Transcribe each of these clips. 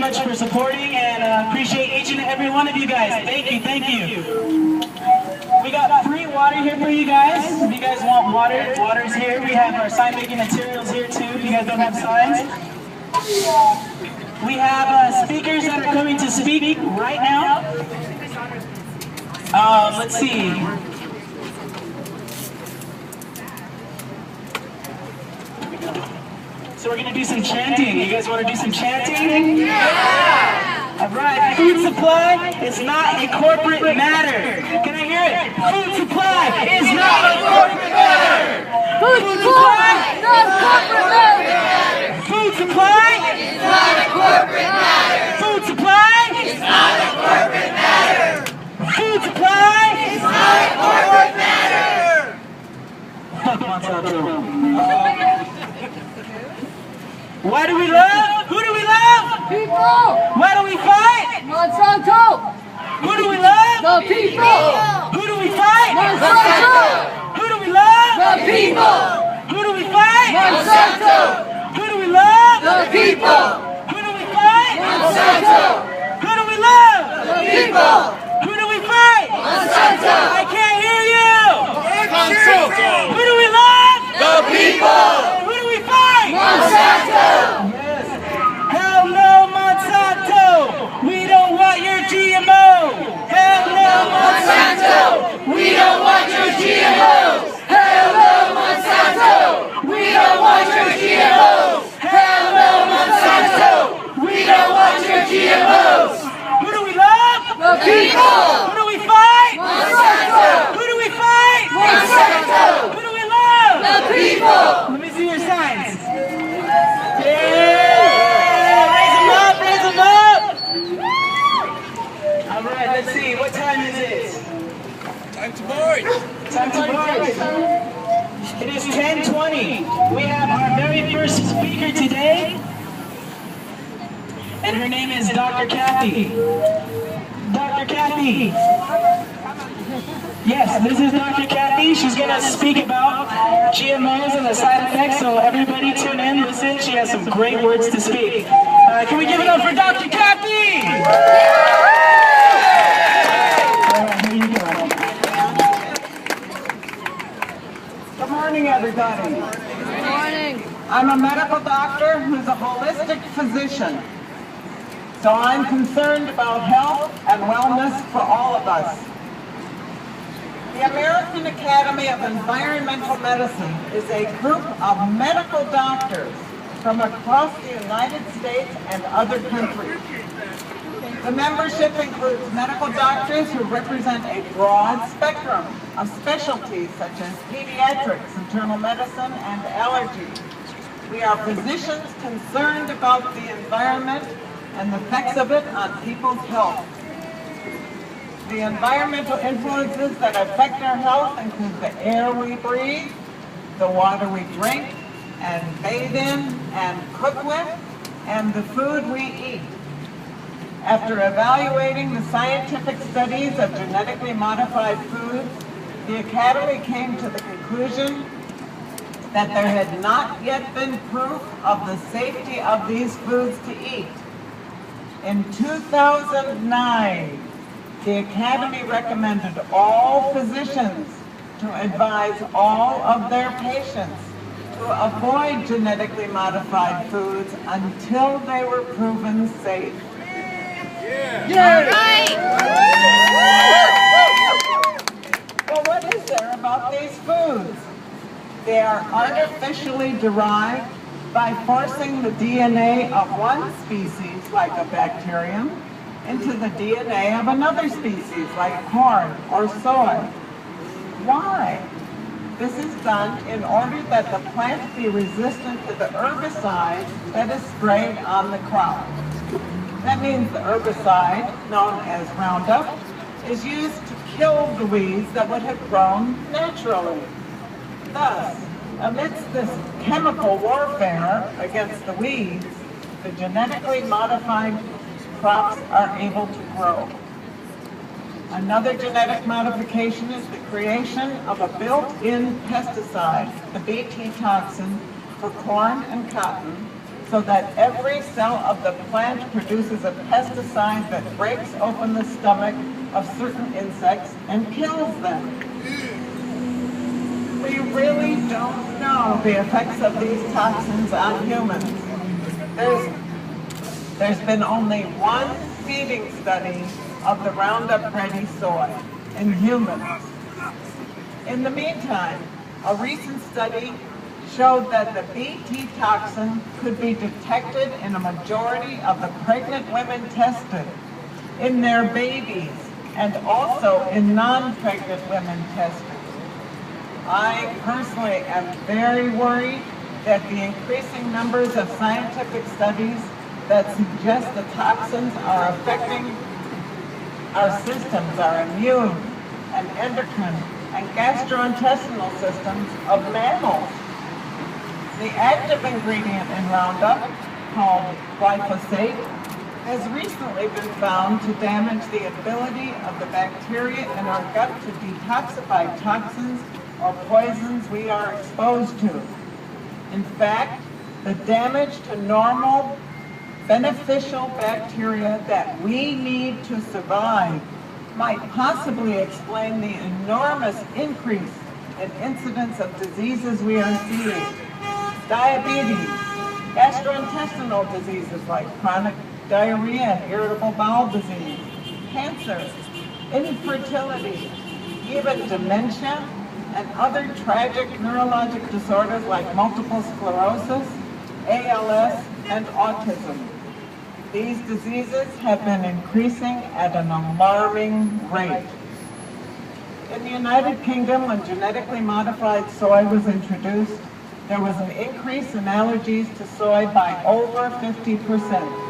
much for supporting, and appreciate each and every one of you guys. Thank you, thank you. We got free water here for you guys. If you guys want water, water's here. We have our sign making materials here too, if you guys don't have signs. We have speakers that are coming to speak right now. Let's see. So we're going to do some chanting. You guys want to do some chanting? Yeah! Alright, food supply is not a corporate matter. Can I hear it? Food supply is not a corporate matter. Food supply is not a corporate matter. Food supply is not a corporate matter. Food supply is not a corporate matter. Food supply is not a corporate matter. Fuck Monsanto. Why do we love? Who do we love? People! Why do we fight? Monsanto! Who do we love? The people! Who do we fight? Monsanto! Who do we love? The people! Who do we fight? Monsanto! Who do we love? The people! Who do we fight? Monsanto! Who do we love? The people! Who do we fight? Monsanto! I can't hear you! Monsanto! Who do we love? The people! Who do we fight? Monsanto! Yes. Hell no, Monsanto! We don't want your GMO! Hell no, Monsanto! We don't want your GMOs! Hell no, Monsanto! We don't want your GMOs! Hell no, Monsanto! We don't want your GMOs! Who do we love? The people! Who do we fight? Monsanto! Who do we fight? Monsanto! Who do we love? The people! Let me see your signs. Yeah! Raise them up, raise them up! Alright, let's see, what time is it? Time to march! Time to march. It is 10:20. We have our very first speaker today, and her name is Dr. Cathie. Dr. Cathie. Yes, this is Dr. Cathie. She's going to speak about GMOs and the side effects, so everybody tune in, listen. She has some great words to speak. Can we give it up for Dr. Cathie? Here you go. Good morning, everybody. Good morning. I'm a medical doctor who's a holistic physician. So I'm concerned about health and wellness for all of us. The American Academy of Environmental Medicine is a group of medical doctors from across the United States and other countries. The membership includes medical doctors who represent a broad spectrum of specialties such as pediatrics, internal medicine, and allergy. We are physicians concerned about the environment and the effects of it on people's health. The environmental influences that affect our health include the air we breathe, the water we drink and bathe in and cook with, and the food we eat. After evaluating the scientific studies of genetically modified foods, the Academy came to the conclusion that there had not yet been proof of the safety of these foods to eat. In 2009, the Academy recommended all physicians to advise all of their patients to avoid genetically modified foods until they were proven safe. Yeah. Well, what is there about these foods? They are artificially derived by forcing the DNA of one species, like a bacterium, into the DNA of another species, like corn or soy. Why? This is done in order that the plant be resistant to the herbicide that is sprayed on the crop. That means the herbicide, known as Roundup, is used to kill the weeds that would have grown naturally. Thus, amidst this chemical warfare against the weeds, the genetically modified crops are able to grow. Another genetic modification is the creation of a built-in pesticide, the Bt toxin, for corn and cotton, so that every cell of the plant produces a pesticide that breaks open the stomach of certain insects and kills them. We really don't know the effects of these toxins on humans. There's been only one feeding study of the Roundup Ready soy in humans. In the meantime, a recent study showed that the Bt toxin could be detected in a majority of the pregnant women tested, in their babies, and also in non-pregnant women tested. I personally am very worried that the increasing numbers of scientific studies that suggest the toxins are affecting our systems, our immune and endocrine and gastrointestinal systems of mammals. The active ingredient in Roundup, called glyphosate, has recently been found to damage the ability of the bacteria in our gut to detoxify toxins or poisons we are exposed to. In fact, the damage to normal, beneficial bacteria that we need to survive might possibly explain the enormous increase in incidence of diseases we are seeing. Diabetes, gastrointestinal diseases like chronic diarrhea and irritable bowel disease, cancer, infertility, even dementia, and other tragic neurologic disorders like multiple sclerosis, ALS, and autism. These diseases have been increasing at an alarming rate. In the United Kingdom, when genetically modified soy was introduced, there was an increase in allergies to soy by over 50%.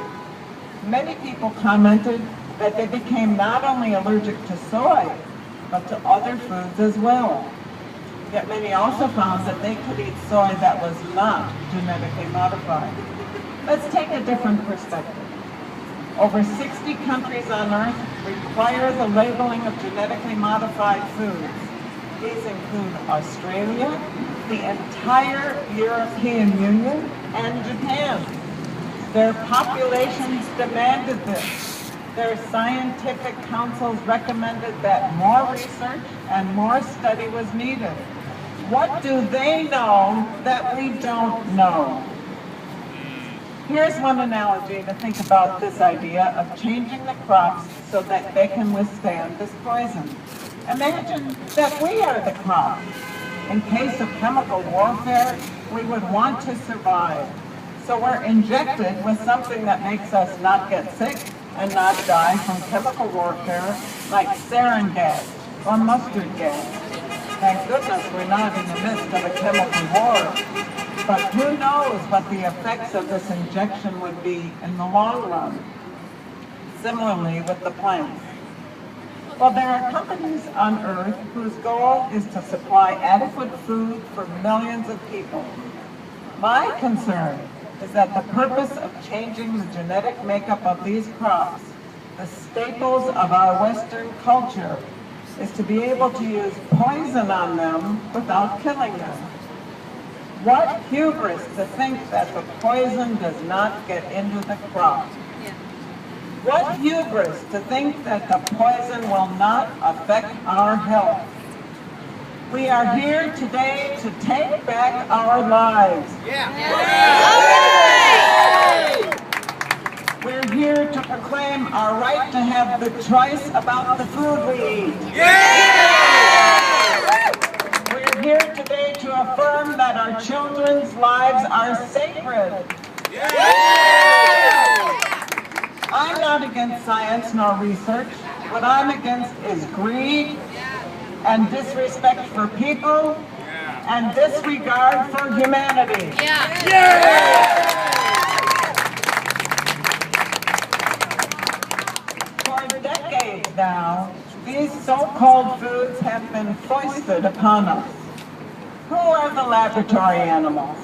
Many people commented that they became not only allergic to soy, but to other foods as well. Yet many also found that they could eat soy that was not genetically modified. Let's take a different perspective. Over 60 countries on Earth require the labeling of genetically modified foods. These include Australia, the entire European Union, and Japan. Their populations demanded this. Their scientific councils recommended that more research and more study was needed. What do they know that we don't know? Here's one analogy to think about this idea of changing the crops so that they can withstand this poison. Imagine that we are the crop. In case of chemical warfare, we would want to survive. So we're injected with something that makes us not get sick and not die from chemical warfare like sarin gas or mustard gas. Thank goodness we're not in the midst of a chemical war. But who knows what the effects of this injection would be in the long run. Similarly with the plants. Well, there are companies on Earth whose goal is to supply adequate food for millions of people. My concern is that the purpose of changing the genetic makeup of these crops, the staples of our Western culture, is to be able to use poison on them without killing them. What hubris to think that the poison does not get into the crop. What hubris to think that the poison will not affect our health. We are here today to take back our lives. We're here to proclaim our right to have the choice about the food we eat. We're here today to affirm that our children's lives are sacred. I'm not against science nor research. What I'm against is greed and disrespect for people and disregard for humanity. For decades now, these so-called foods have been foisted upon us. Who are the laboratory animals?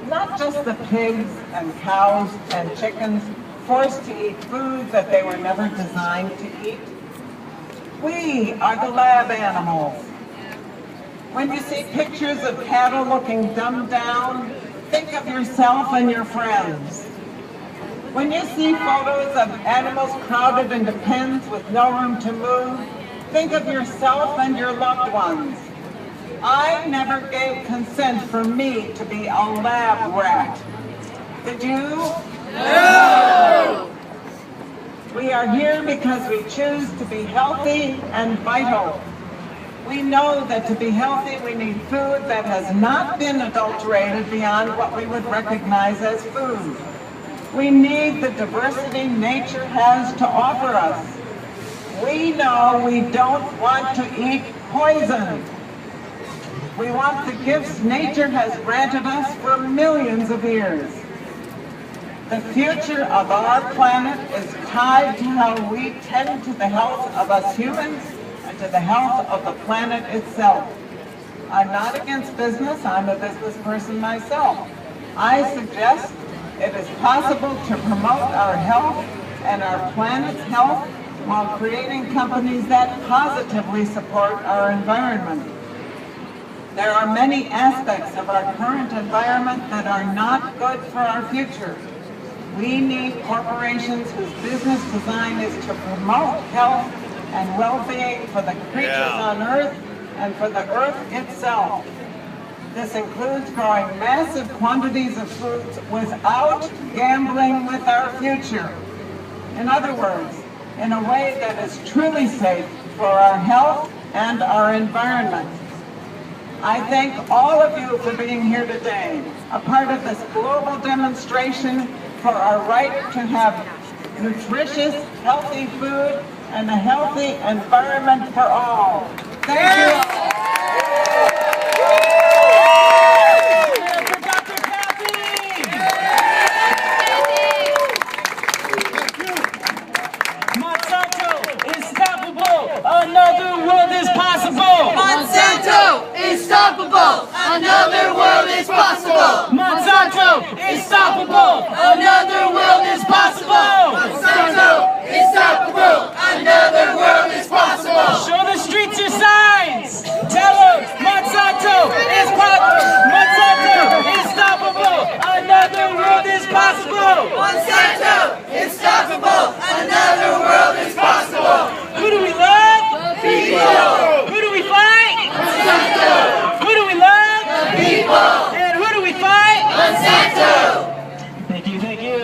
Not just the pigs and cows and chickens forced to eat foods that they were never designed to eat. We are the lab animals. When you see pictures of cattle looking dumbed down, think of yourself and your friends. When you see photos of animals crowded into pens with no room to move, think of yourself and your loved ones. I never gave consent for me to be a lab rat. Did you? No! We are here because we choose to be healthy and vital. We know that to be healthy we need food that has not been adulterated beyond what we would recognize as food. We need the diversity nature has to offer us. We know we don't want to eat poison. We want the gifts nature has granted us for millions of years. The future of our planet is tied to how we tend to the health of us humans and to the health of the planet itself. I'm not against business. I'm a business person myself. I suggest it is possible to promote our health and our planet's health while creating companies that positively support our environment. There are many aspects of our current environment that are not good for our future. We need corporations whose business design is to promote health and well-being for the creatures on Earth and for the Earth itself. This includes growing massive quantities of foods without gambling with our future. In other words, in a way that is truly safe for our health and our environment. I thank all of you for being here today, a part of this global demonstration for our right to have nutritious, healthy food and a healthy environment for all. Thank you. For Dr. Cathie! Monsanto is stoppable. Another world is possible. Monsanto is stoppable. Another world is possible. Monsanto is stoppable. Another world is possible. Monsanto is stoppable. Another world is possible. Show the streets your signs. Tell them Monsanto is Monsanto is stoppable. Another world is possible. Monsanto is stoppable. Another world is possible. Who do we love? People. Who do we fight? Monsanto. Who do we love? People. And who do we fight? Monsanto. Thank you, thank you.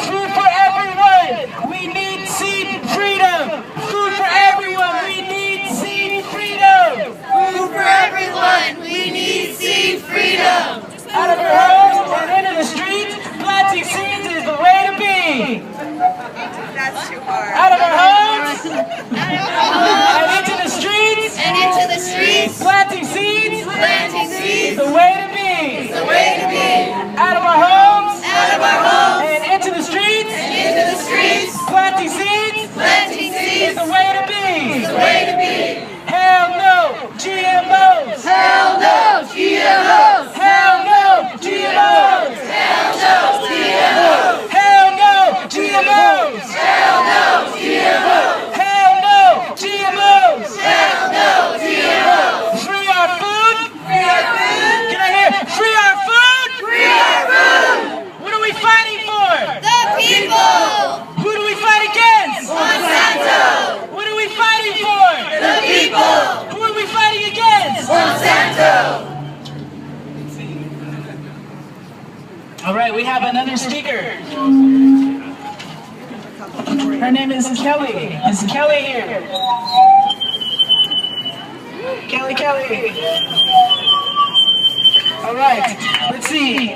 Food for everyone. We need seed freedom. Food for everyone. We need seed freedom. Food for everyone. We need seed freedom. Out of our homes and into the streets, planting seeds is the way to be. That's too hard. Out of our homes and into the streets, planting seeds is the way to be. Out of our homes and into the streets, planting seeds is the way to be. Hell no, GMOs. Hell no, GMOs. Hell no, GMOs. Hell no, GMOs. Hell no, GMOs. Hell no, GMOs. Hell no, GMOs. Hell no, GMOs. Free our food. Free our food. Can I hear free our food? Free our food. What are we fighting for? The people. Who do we fight against? Monsanto. What are we fighting for? The people. Who are we fighting against? Monsanto. All right, we have another speaker. Her name is Kelly. Is Kelly here? Kelly. All right, let's see.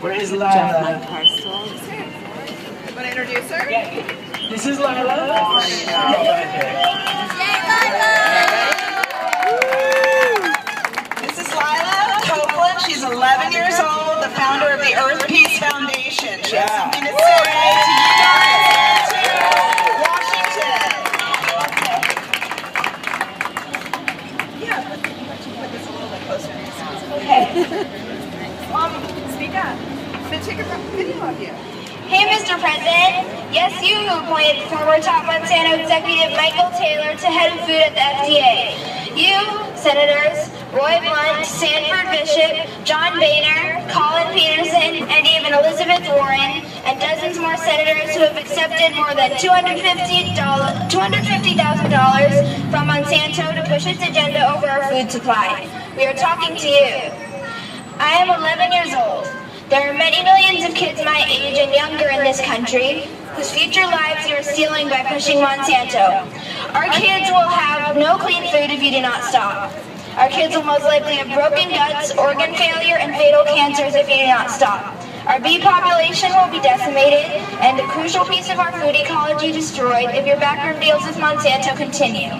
Where is Lila? Want to introduce her? This is Lila. This is Lila Copeland. She's 11 years old, the founder of the Earth Peace Foundation. She has something to say to you guys and to Washington. Yeah, put this a little bit closer. Okay. Mom, speak up. I'm going to take a video of you. Hey, Mr. President. Yes, you who appointed former top Monsanto executive Michael Taylor to head of food at the FDA. You, Senators Roy Blunt, Sanford Bishop, John Boehner, Colin Peterson, and even Elizabeth Warren, and dozens more senators who have accepted more than $250,000 from Monsanto to push its agenda over our food supply. We are talking to you. I am 11 years old. There are many millions of kids my age and younger in this country whose future lives you are stealing by pushing Monsanto. Our kids will have no clean food if you do not stop. Our kids will most likely have broken guts, organ failure, and fatal cancers if you do not stop. Our bee population will be decimated and a crucial piece of our food ecology destroyed if your backroom deals with Monsanto continue.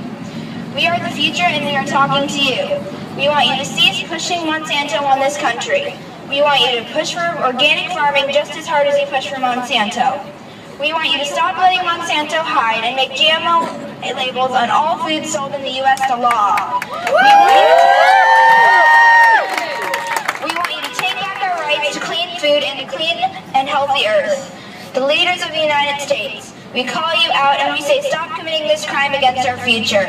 We are the future and we are talking to you. We want you to cease pushing Monsanto on this country. We want you to push for organic farming just as hard as you push for Monsanto. We want you to stop letting Monsanto hide and make GMO labels on all foods sold in the U.S. to law. We want you to take back our rights to clean food and a clean and healthy earth. The leaders of the United States, we call you out and we say stop committing this crime against our future.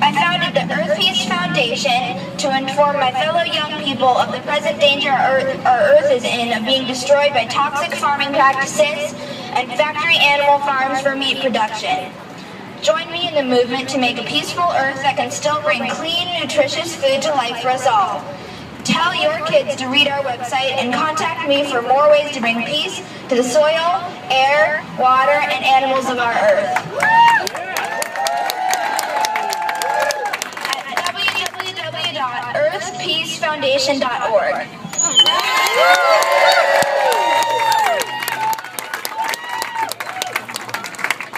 I founded the Earth Peace Foundation to inform my fellow young people of the present danger our Earth is in of being destroyed by toxic farming practices and factory animal farms for meat production. Join me in the movement to make a peaceful Earth that can still bring clean, nutritious food to life for us all. Tell your kids to read our website and contact me for more ways to bring peace to the soil, air, water, and animals of our Earth. www.earthpeacefoundation.org.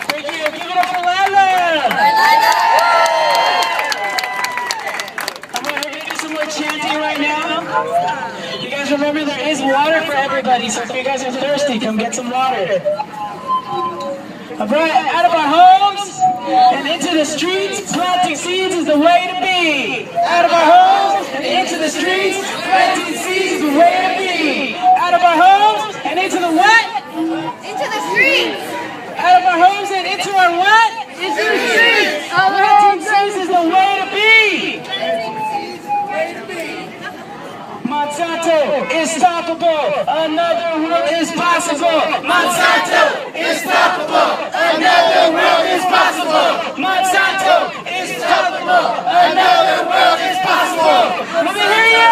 Thank you. Give it up for Lila. We're going to do some more chanting right now. You guys remember there is water for everybody, so if you guys are thirsty, come get some water. All right, out of our homes and into the streets, planting seeds is the way to be. Out of our homes and into the streets, planting seeds is the way to be. Out of our homes and into the what? Into the streets! Out of our homes and into our what? Into the streets! Planting seeds is the way to be. Monsanto is stoppable. Another world is possible. Monsanto is stoppable. Another world is possible. Monsanto is stoppable. Another world is possible. Let me hear you.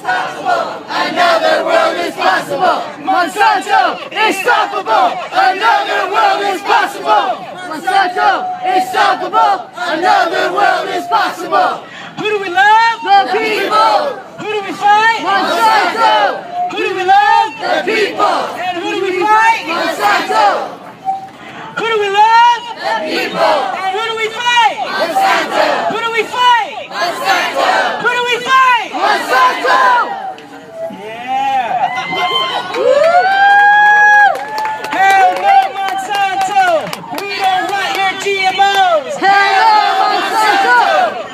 Another world is possible. Monsanto is stoppable. Another world is possible. Monsanto is stoppable. Another world is possible. Who do we love? The people. Who do we fight? Monsanto. Who do we love? The people. And who do we fight? Monsanto. Who do we love? The people. And who do we fight? Monsanto. Who do we fight? Monsanto. Who do we fight? Monsanto. Yeah. Hell no, Monsanto. We don't want your GMOs. Hello, Monsanto.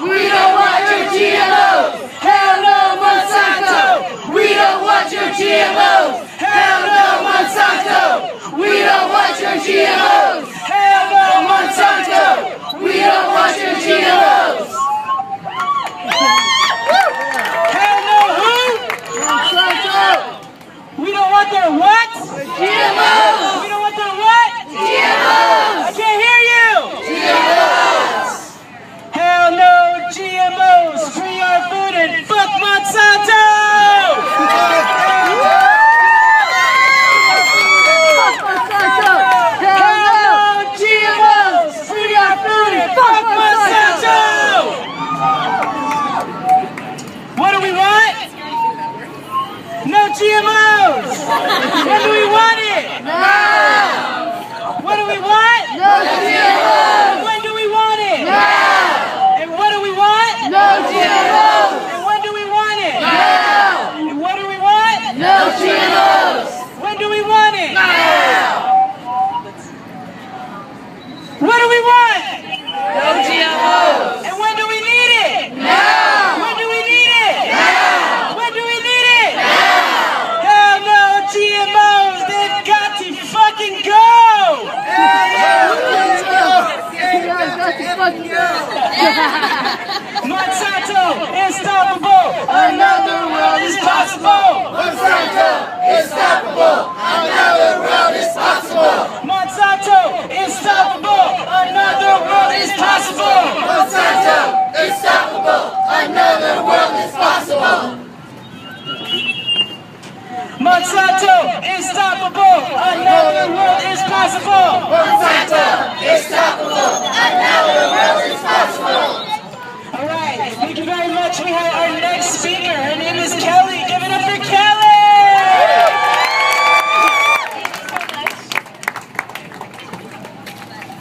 We don't want your GMOs. Hell no, Monsanto. We don't want your GMOs. Hell no, Monsanto. We don't want your GMOs.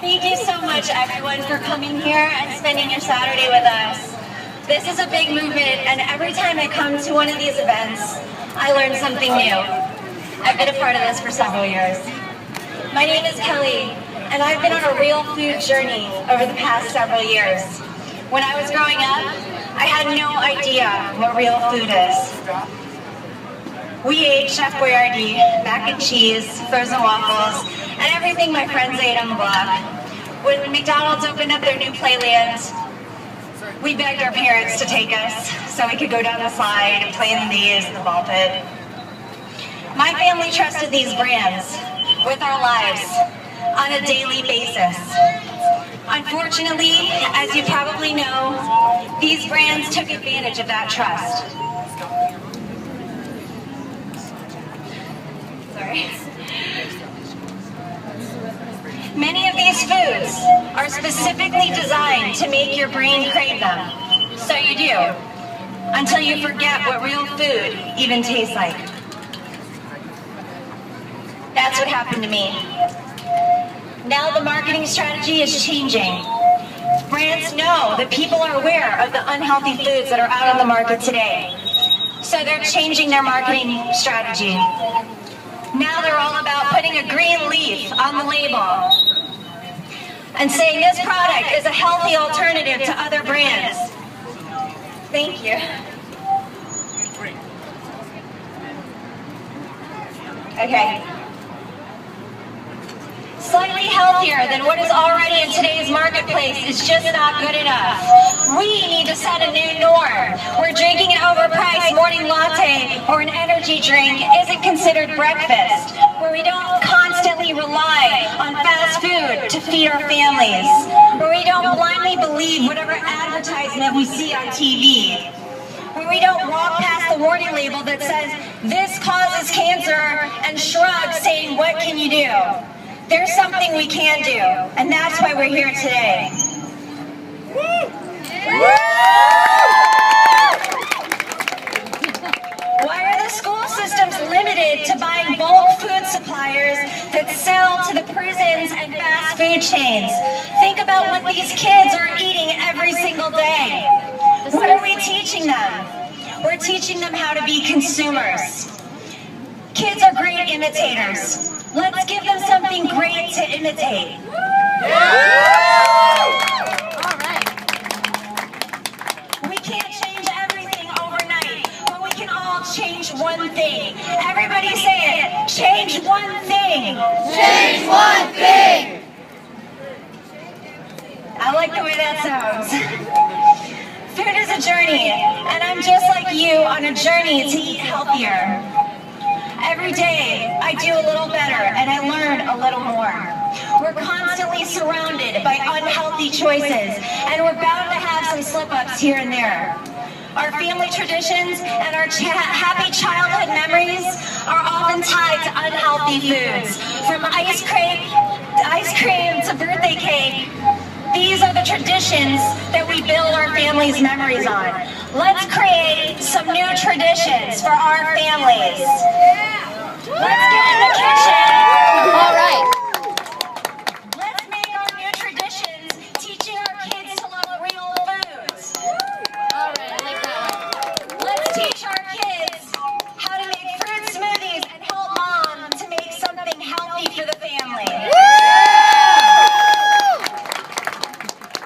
Thank you so much, everyone, for coming here and spending your Saturday with us. This is a big movement, and every time I come to one of these events, I learn something new. I've been a part of this for several years. My name is Kelly, and I've been on a real food journey over the past several years. When I was growing up, I had no idea what real food is. We ate Chef Boyardee, mac and cheese, frozen waffles, and everything my friends ate on the block. When McDonald's opened up their new Playland, we begged our parents to take us so we could go down the slide and play in the maze and the ball pit. My family trusted these brands with our lives on a daily basis. Unfortunately, as you probably know, these brands took advantage of that trust. Sorry. Many of these foods are specifically designed to make your brain crave them. So you do, until you forget what real food even tastes like. That's what happened to me. Now the marketing strategy is changing. Brands know that people are aware of the unhealthy foods that are out on the market today. So they're changing their marketing strategy. Now they're all about putting a green leaf on the label and saying this product is a healthy alternative to other brands. Thank you. Okay. Slightly healthier than what is already in today's marketplace is just not good enough. We need to set a new norm where drinking an overpriced morning latte or an energy drink isn't considered breakfast, where we don't constantly rely on fast food to feed our families, where we don't blindly believe whatever advertisement we see on TV, where we don't walk past the warning label that says, this causes cancer, and shrug saying, what can you do? There's something we can do, and that's why we're here today. Why are the school systems limited to buying bulk food suppliers that sell to the prisons and fast food chains? Think about what these kids are eating every single day. What are we teaching them? We're teaching them how to be consumers. Kids are great imitators. Let's give them something great to imitate. We can't change everything overnight, but we can all change one thing. Everybody say it. Change one thing. Change one thing. I like the way that sounds. Food is a journey, and I'm just like you on a journey to eat healthier. Every day, I do a little better, and I learn a little more. We're constantly surrounded by unhealthy choices, and we're bound to have some slip-ups here and there. Our family traditions and our happy childhood memories are often tied to unhealthy foods. From ice cream to birthday cake, these are the traditions that we build our family's memories on. Let's create some new traditions for our families. Let's get in the kitchen. All right. Let's make our new traditions teaching our kids to love real foods. All right, I like that one. Let's teach our kids how to make fruit smoothies and help mom to make something healthy for the family.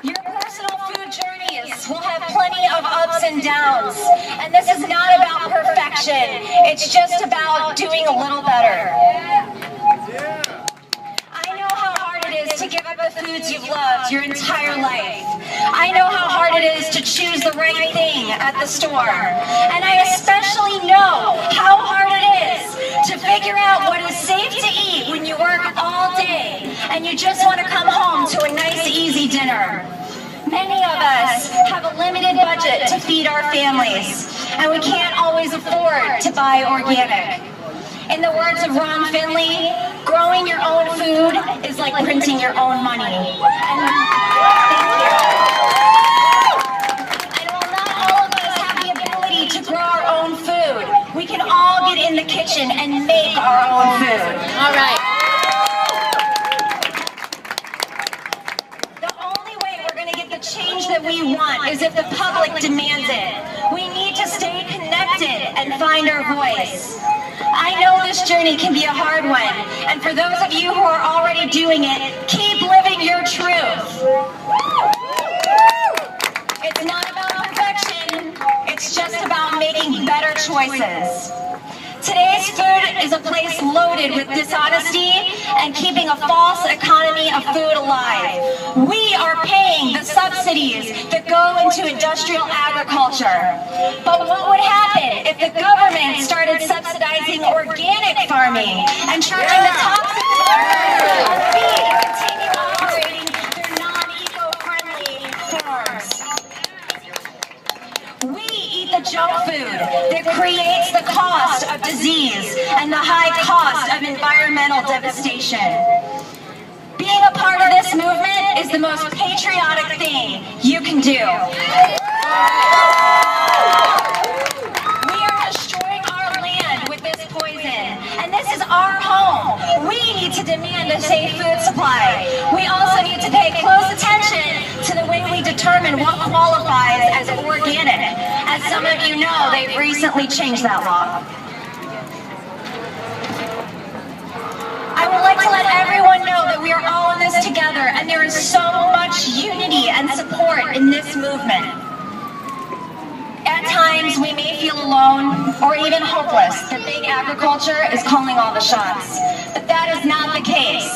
Your personal food journeys will have plenty of ups and downs, and this is not about perfection. It's just about doing a little better. I know how hard it is to give up the foods you've loved your entire life. I know how hard it is to choose the right thing at the store. And I especially know how hard it is to figure out what is safe to eat when you work all day and you just want to come home to a nice, easy dinner. Many of us have a limited budget to feed our families, and we can't always afford to buy organic. In the words of Ron Finley, growing your own food is like printing your own money. And while not all of us have the ability to grow our own food, we can all get in the kitchen and make our own food. All right. that we want is if the public demands it. We need to stay connected and find our voice. I know this journey can be a hard one, and for those of you who are already doing it, keep living your truth. It's not about perfection, it's just about making better choices. Today's food is a place loaded with dishonesty and keeping a false economy of food alive. We are paying the subsidies that go into industrial agriculture. But what would happen if the government started subsidizing organic farming and charging the toxic farmers a fee to continue operating their non-eco-friendly farms? We eat the junk food that creates the cost of disease and the high cost of environmental devastation. Being a part of this movement is the most patriotic thing you can do. We are destroying our land with this poison, and this is our home. We need to demand a safe food supply. We also need to pay close attention to the way we determine what qualifies as organic. As some of you know, they've recently changed that law. I would like to let everyone know that we are all in this together, and there is so much unity and support in this movement. At times, we may feel alone or even hopeless that big agriculture is calling all the shots, but that is not the case.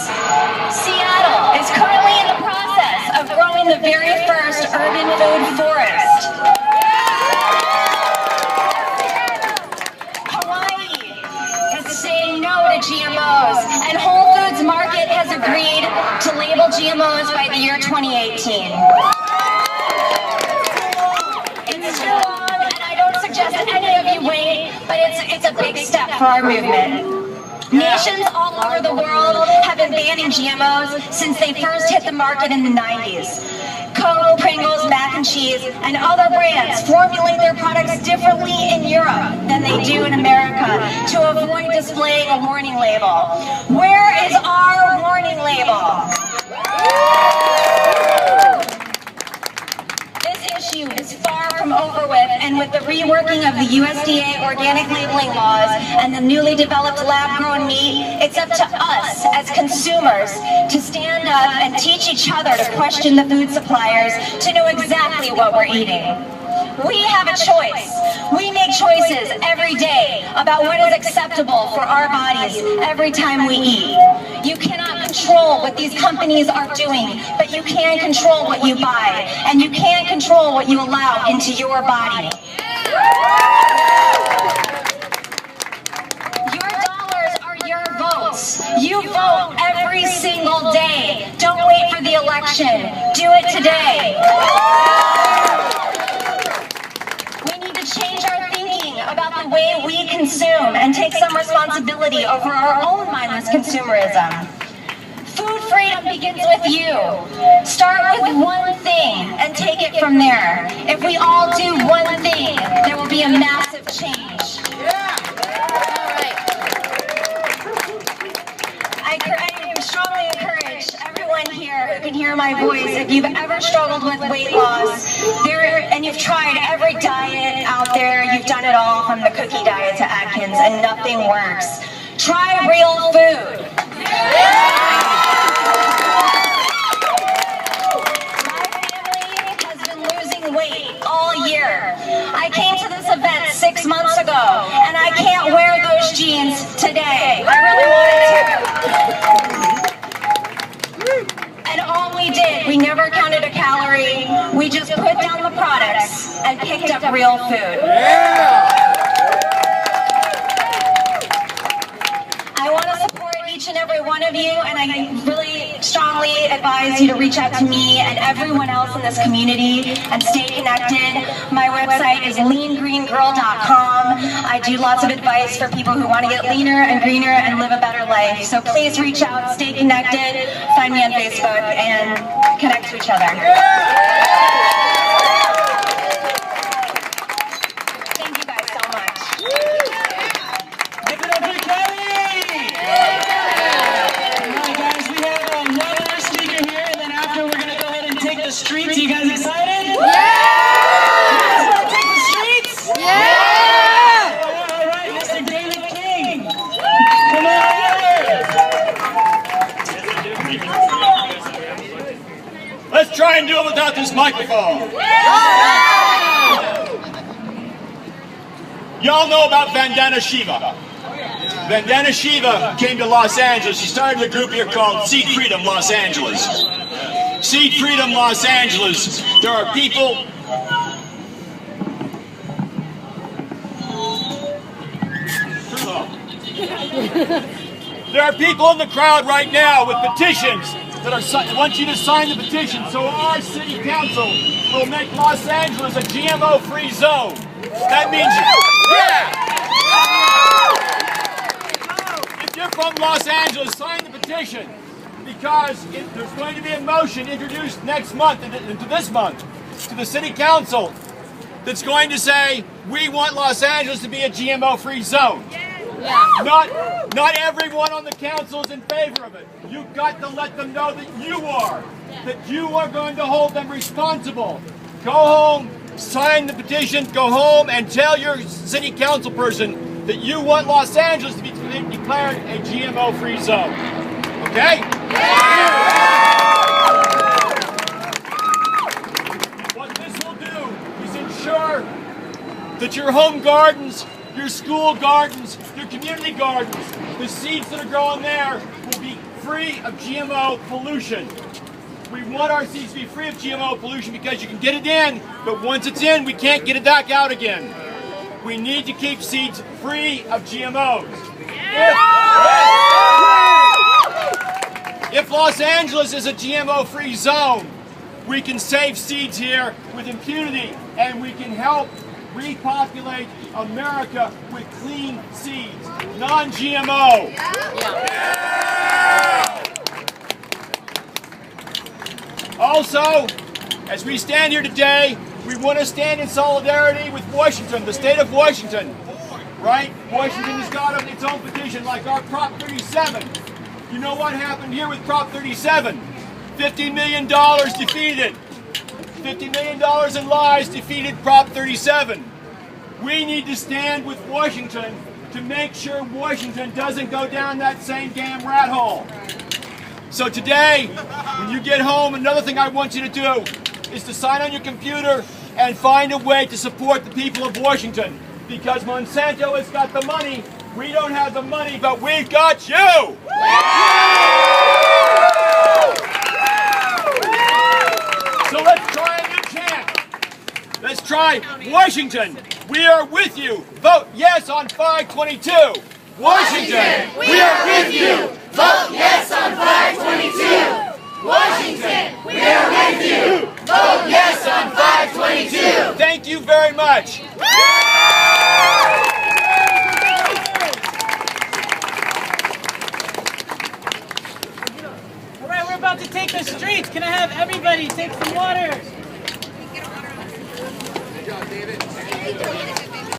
Seattle is currently in the process of growing the very first urban food forest. Hawaii is saying no to GMOs, and Whole Foods Market has agreed to label GMOs by the year 2018. It's too long, and I don't suggest that any of you wait, but it's a big step for our movement. Nations all over the world have been banning GMOs since they first hit the market in the 90s. Coke, Pringles, mac and cheese, and other brands formulate their products differently in Europe than they do in America to avoid displaying a warning label. Where is our warning label? This issue is far from over with, and with the reworking of the USDA organic labeling laws and the newly developed lab-grown meat, it's up to us as consumers to stand up and teach each other to question the food suppliers to know exactly what we're eating. We have a choice. We make choices every day about what is acceptable for our bodies every time we eat. You cannot control what these companies are doing, but you can control what you buy, and you can control what you allow into your body. Your dollars are your votes. You vote every single day. Don't wait for the election. Do it today. Change our thinking about the way we consume and take some responsibility over our own mindless consumerism. Food freedom begins with you. Start with one thing and take it from there. If we all do one thing, there will be a massive change. I strongly encourage everyone here who can hear my voice, if you've ever struggled with weight loss, and you've tried every diet out there, you've done it all from the cookie diet to Atkins, and nothing works. Try real food. My family has been losing weight all year. I came to this event 6 months ago, and I can't wear those jeans today. I really wanted to. And all we did, we never counted a calorie, we just put down the products and picked up real food. I want to support each and every one of you, and I really strongly advise you to reach out to me and everyone else in this community and stay connected. My website is leangreengirl.com. I do lots of advice for people who want to get leaner and greener and live a better life. So please reach out, stay connected, find me on Facebook, and connect to each other. Thank you guys so much. Give it up for Cathie! All right, guys, we have one other speaker here, and then after we're going to go ahead and take the streets? Are you guys excited? Yeah! You guys want to take the streets? Yeah! All right, Mr. David King. Come on over. Let's try and do it without this microphone. Y'all know about Vandana Shiva. Vandana Shiva came to Los Angeles. She started a group here called Seed Freedom Los Angeles. Seed Freedom Los Angeles. There are people... There are people in the crowd right now with petitions that want you to sign the petition so our city council will make Los Angeles a GMO-free zone. That means, if you're from Los Angeles, sign the petition, because there's going to be a motion introduced next month, into this month, to the city council that's going to say, we want Los Angeles to be a GMO-free zone. Not everyone on the council is in favor of it. You've got to let them know that you are going to hold them responsible. Go home, sign the petition, go home and tell your city council person that you want Los Angeles to be declared a GMO-free zone. Okay? What this will do is ensure that your home gardens, your school gardens, your community gardens, the seeds that are growing there will be free of GMO pollution. We want our seeds to be free of GMO pollution because you can get it in, but once it's in, we can't get it back out again. We need to keep seeds free of GMOs. If Los Angeles is a GMO-free zone, we can save seeds here with impunity, and we can help repopulate America with clean seeds, non-GMO. Also, as we stand here today, we want to stand in solidarity with Washington, the state of Washington, right? Washington has got its own petition, like our Prop 37. You know what happened here with Prop 37? $50 million defeated. $50 million in lies defeated Prop 37. We need to stand with Washington to make sure Washington doesn't go down that same damn rat hole. So today, when you get home, another thing I want you to do is to sign on your computer and find a way to support the people of Washington. Because Monsanto has got the money, we don't have the money, but we've got you! So let's try a new chant. Let's try Washington. We are with you. Vote yes on 522. Washington, we are with you. Vote yes on 522. Washington, we are with you. Vote yes on 522. Thank you very much. All right, we're about to take the streets. Can I have everybody take some water? Good job, David.